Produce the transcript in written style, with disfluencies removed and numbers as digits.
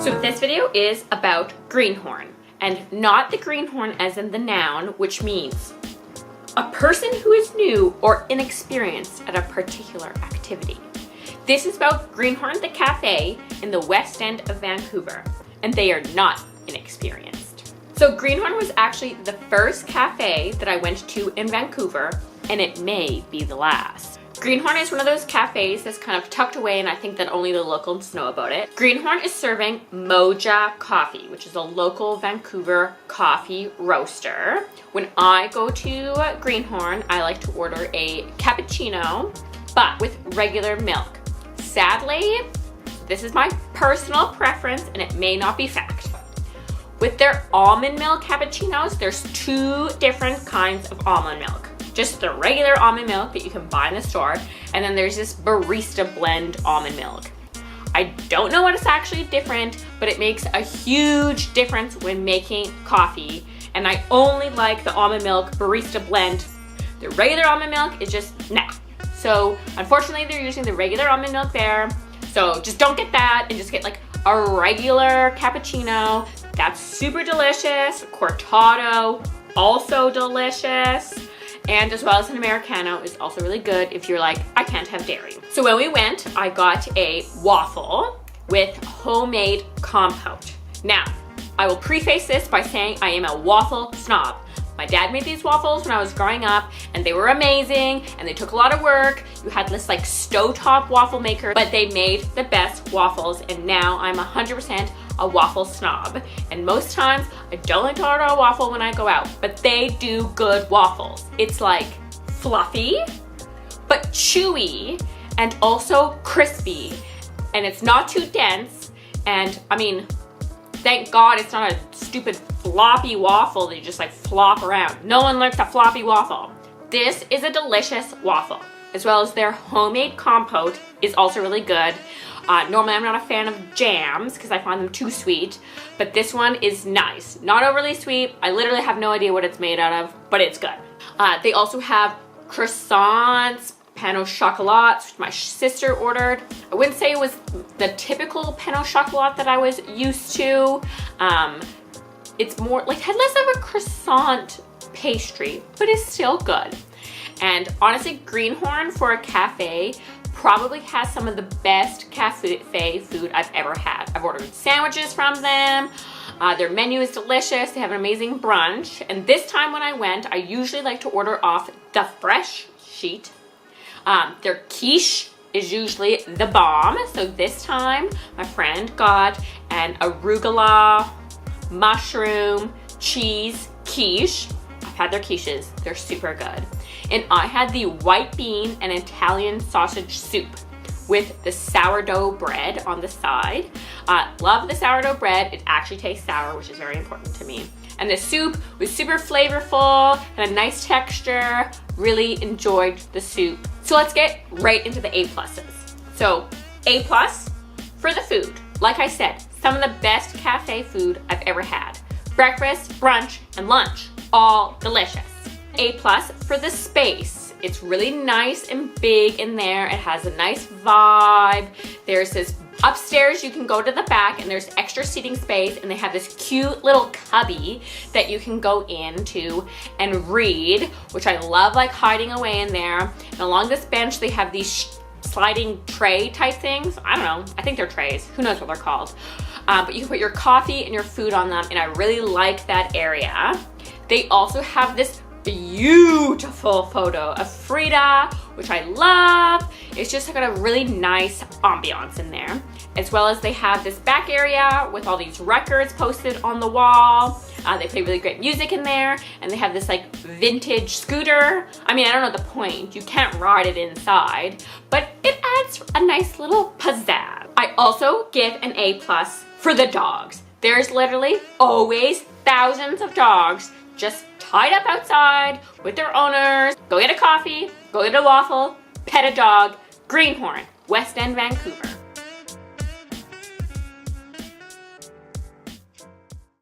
So this video is about Greenhorn, and not the greenhorn as in the noun, which means a person who is new or inexperienced at a particular activity. This is about Greenhorn the cafe in the West End of Vancouver, and they are not inexperienced. So Greenhorn was actually the first cafe that I went to in Vancouver, and it may be the last. Greenhorn is one of those cafes that's kind of tucked away, and I think that only the locals know about it. Greenhorn is serving Moja Coffee, which is a local Vancouver coffee roaster. When I go to Greenhorn, I like to order a cappuccino, but with regular milk. Sadly, this is my personal preference, and it may not be fact. With their almond milk cappuccinos, there's two different kinds of almond milk. Just the regular almond milk that you can buy in the store, and then there's this barista blend almond milk. I don't know what is actually different, but it makes a huge difference when making coffee, and I only like the almond milk barista blend. The regular almond milk is just nah. So unfortunately they're using the regular almond milk there, so just don't get that and just get like a regular cappuccino. That's super delicious. Cortado, also delicious. And as well as an Americano is also really good if you're like, I can't have dairy. So when we went, I got a waffle with homemade compote. Now, I will preface this by saying I am a waffle snob. My dad made these waffles when I was growing up, and they were amazing, and they took a lot of work. You had this like stovetop waffle maker, but they made the best waffles, and now I'm 100% a waffle snob. And most times, I don't like to order a waffle when I go out, but they do good waffles. It's like fluffy, but chewy, and also crispy, and it's not too dense, and I mean, thank God it's not a stupid floppy waffle that you just like flop around. No one likes a floppy waffle. This is a delicious waffle, as well as their homemade compote is also really good. Normally I'm not a fan of jams because I find them too sweet, but this one is nice. Not overly sweet. I literally have no idea what it's made out of, but it's good. They also have croissants, pain au chocolat, which my sister ordered. I wouldn't say it was the typical pain au chocolat that I was used to. It's more like, had less of a croissant pastry, but it's still good. And honestly, Greenhorn for a cafe probably has some of the best cafe food I've ever had. I've ordered sandwiches from them. Their menu is delicious. They have an amazing brunch. And this time when I went, I usually like to order off the fresh sheet. Their quiche is usually the bomb. So this time my friend got an arugula, mushroom, cheese quiche. I've had their quiches, they're super good. And I had the white bean and Italian sausage soup with the sourdough bread on the side. Love the sourdough bread. It actually tastes sour, which is very important to me. And the soup was super flavorful and a nice texture. Really enjoyed the soup. So let's get right into the A pluses. So A plus for the food. Like I said, some of the best cafe food I've ever had. Breakfast, brunch, and lunch, all delicious. A plus for the space. It's really nice and big in there. It has a nice vibe. There's this upstairs, you can go to the back and there's extra seating space, and they have this cute little cubby that you can go into and read, which I love, like hiding away in there. And along this bench, they have these sliding tray type things. I don't know, I think they're trays. Who knows what they're called? But you can put your coffee and your food on them, and I really like that area. They also have this beautiful photo of Frida, which I love. It's just got a really nice ambiance in there, as well as they have this back area with all these records posted on the wall. They play really great music in there, and they have this like vintage scooter. I mean, I don't know the point. You can't ride it inside, but it adds a nice little pizzazz. I also give an A plus for the dogs. There's literally always thousands of dogs just tied up outside with their owners. Go get a coffee, go get a waffle, pet a dog. Greenhorn, West End, Vancouver.